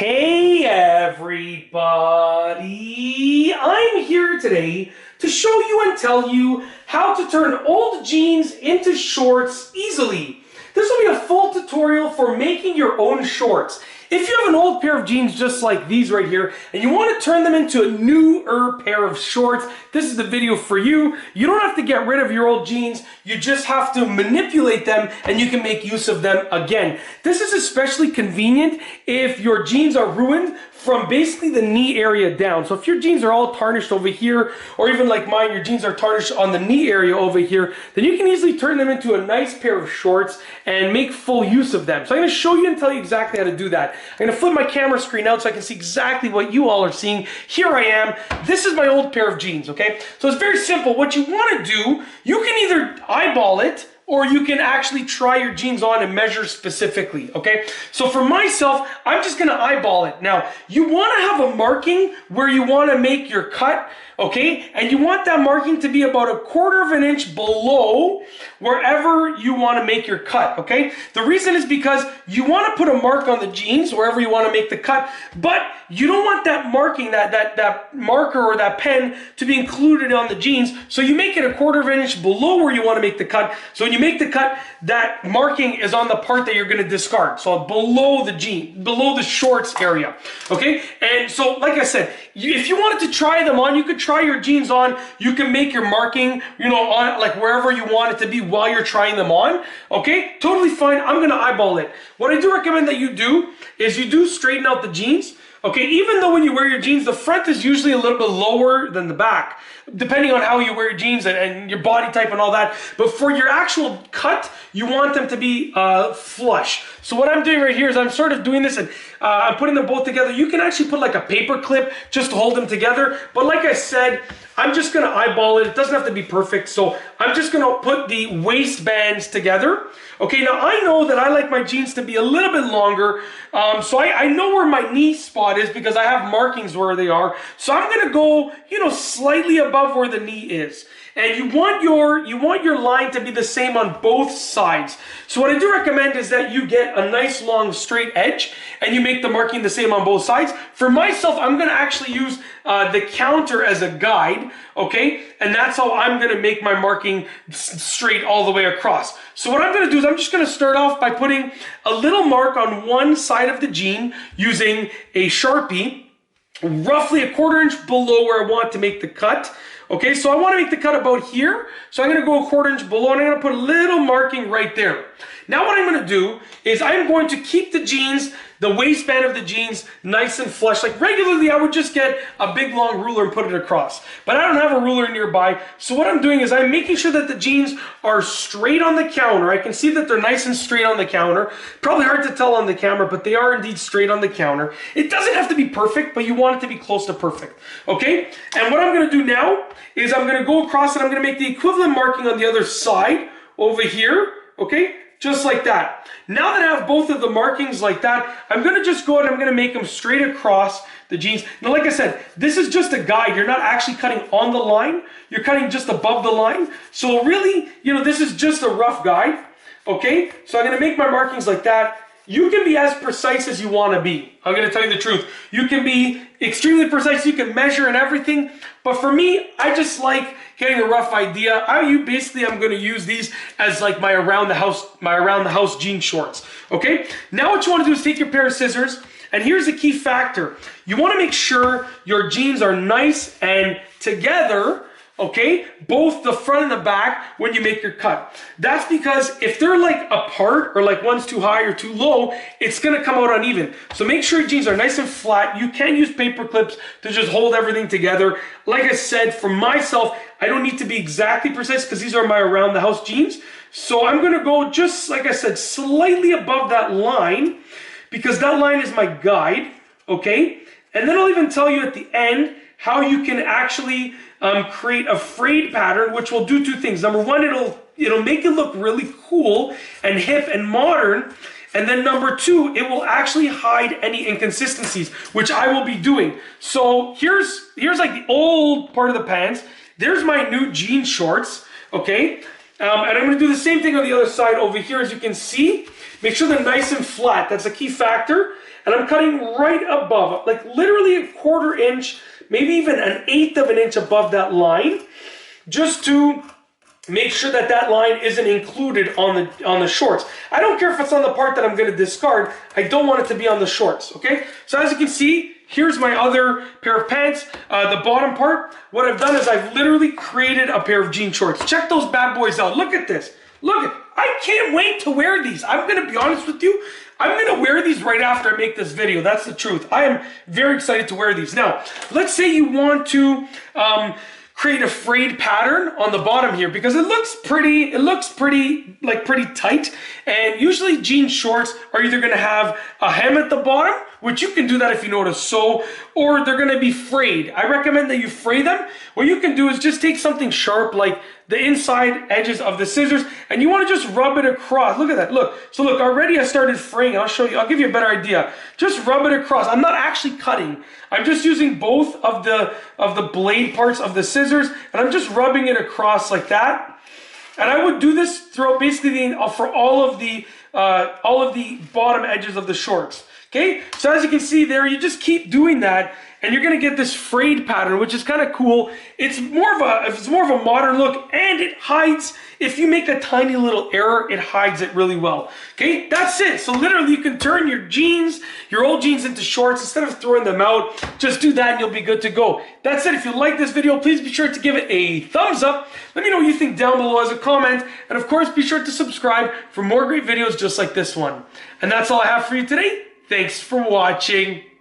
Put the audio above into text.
Hey everybody, I'm here today to show you and tell you how to turn old jeans into shorts easily. This will be a full tutorial for making your own shorts. If you have an old pair of jeans just like these right here and you want to turn them into a newer pair of shorts, this is the video for you. You don't have to get rid of your old jeans, you just have to manipulate them and you can make use of them again. This is especially convenient if your jeans are ruined from basically the knee area down. So if your jeans are all tarnished over here, or even like mine, your jeans are tarnished on the knee area over here, then you can easily turn them into a nice pair of shorts and make full use of them. So I'm going to show you and tell you exactly how to do that. I'm going to flip my camera screen out so I can see exactly what you all are seeing. Here I am. This is my old pair of jeans, okay? So it's very simple. What you want to do, you can either eyeball it, or you can actually try your jeans on and measure specifically, okay? So for myself, I'm just gonna eyeball it. Now, you wanna have a marking where you wanna make your cut, okay? And you want that marking to be about 1/4 of an inch below wherever you wanna make your cut, okay? The reason is because you wanna put a mark on the jeans wherever you wanna make the cut, but you don't want that marking, that marker or that pen to be included on the jeans, so you make it 1/4 of an inch below where you wanna make the cut. So when you make the cut, that marking is on the part that you're gonna discard. So below the jean, below the shorts area, okay? And so, like I said, if you wanted to try them on, you could try your jeans on, you can make your marking, you know, on like wherever you want it to be while you're trying them on, okay? Totally fine, I'm gonna eyeball it. What I do recommend that you do is you do straighten out the jeans, okay? Even though when you wear your jeans, the front is usually a little bit lower than the back, depending on how you wear your jeans and your body type and all that. But for your actual cut, you want them to be flush. So what I'm doing right here is I'm sort of doing this and I'm putting them both together. You can actually put like a paper clip just to hold them together. But like I said, I'm just gonna eyeball it. It doesn't have to be perfect. So I'm just gonna put the waistbands together. Okay, now I know that I like my jeans to be a little bit longer. So I know where my knee spot is because I have markings where they are. So I'm gonna go, you know, slightly above where the knee is. And you want your line to be the same on both sides. So what I do recommend is that you get a nice long straight edge and you make the marking the same on both sides. For myself, I'm gonna actually use the counter as a guide, okay? And that's how I'm gonna make my marking straight all the way across. So what I'm gonna do is I'm just gonna start off by putting a little mark on one side of the jean using a Sharpie, roughly 1/4 inch below where I want to make the cut. Okay, so I want to make the cut about here, so I'm going to go 1/4 inch below and I'm going to put a little marking right there. Now what I'm going to do is I'm going to keep the jeans, the waistband of the jeans, nice and flush. Like regularly I would just get a big long ruler and put it across, but I don't have a ruler nearby. So what I'm doing is I'm making sure that the jeans are straight on the counter. I can see that they're nice and straight on the counter. Probably hard to tell on the camera, but they are indeed straight on the counter. It doesn't have to be perfect, but you want it to be close to perfect, okay? And what I'm going to do now is I'm going to go across and I'm going to make the equivalent marking on the other side over here, okay? Just like that. Now that I have both of the markings like that, I'm going to just go and I'm going to make them straight across the jeans. Now, like I said, this is just a guide. You're not actually cutting on the line. You're cutting just above the line. So really, you know, this is just a rough guide, okay? So I'm going to make my markings like that. You can be as precise as you want to be. I'm going to tell you the truth. You can be extremely precise. You can measure and everything. But for me, I just like getting a rough idea. I'm going to use these as like my around the house jean shorts. Okay. Now what you want to do is take your pair of scissors. And here's the key factor. You want to make sure your jeans are nice and together. Okay, both the front and the back when you make your cut. That's because if they're like apart or like one's too high or too low, it's gonna come out uneven. So make sure your jeans are nice and flat. You can use paper clips to just hold everything together. Like I said, for myself, I don't need to be exactly precise because these are my around the house jeans. So I'm gonna go just, like I said, slightly above that line because that line is my guide, okay? And then I'll even tell you at the end how you can actually create a frayed pattern, which will do two things. Number one, it'll make it look really cool and hip and modern. And then number two, it will actually hide any inconsistencies, which I will be doing. So here's like the old part of the pants. There's my new jean shorts, okay? And I'm gonna do the same thing on the other side over here. As you can see, make sure they're nice and flat. That's a key factor. and I'm cutting right above, like literally a 1/4 inch, maybe even an 1/8 of an inch above that line, just to make sure that that line isn't included on the shorts. I don't care if it's on the part that I'm going to discard. I don't want it to be on the shorts, okay? So as you can see, here's my other pair of pants, the bottom part. What I've done is I've literally created a pair of jean shorts. Check those bad boys out. Look at this. Look at, I can't wait to wear these. I'm going to be honest with you. I'm going to wear these right after I make this video. That's the truth. I am very excited to wear these. Now, let's say you want to create a frayed pattern on the bottom here, because it looks pretty tight, and usually jean shorts are either going to have a hem at the bottom, which you can do that if you know how to sew, or they're going to be frayed. I recommend that you fray them. What you can do is just take something sharp like the inside edges of the scissors, and you want to just rub it across. Look at that, look. So look, already I started fraying. I'll show you, I'll give you a better idea. Just rub it across. I'm not actually cutting. I'm just using both of the blade parts of the scissors, and I'm just rubbing it across like that. And I would do this throughout basically for all of the bottom edges of the shorts. Okay, so as you can see there, you just keep doing that, and you're gonna get this frayed pattern, which is kind of cool. It's more of a modern look, and it hides, if you make a tiny little error, it hides it really well. Okay, that's it. So literally you can turn your jeans, your old jeans, into shorts instead of throwing them out. Just do that and you'll be good to go. That's it. If you like this video, please be sure to give it a thumbs up. Let me know what you think down below as a comment, and of course be sure to subscribe for more great videos just like this one. And that's all I have for you today. Thanks for watching.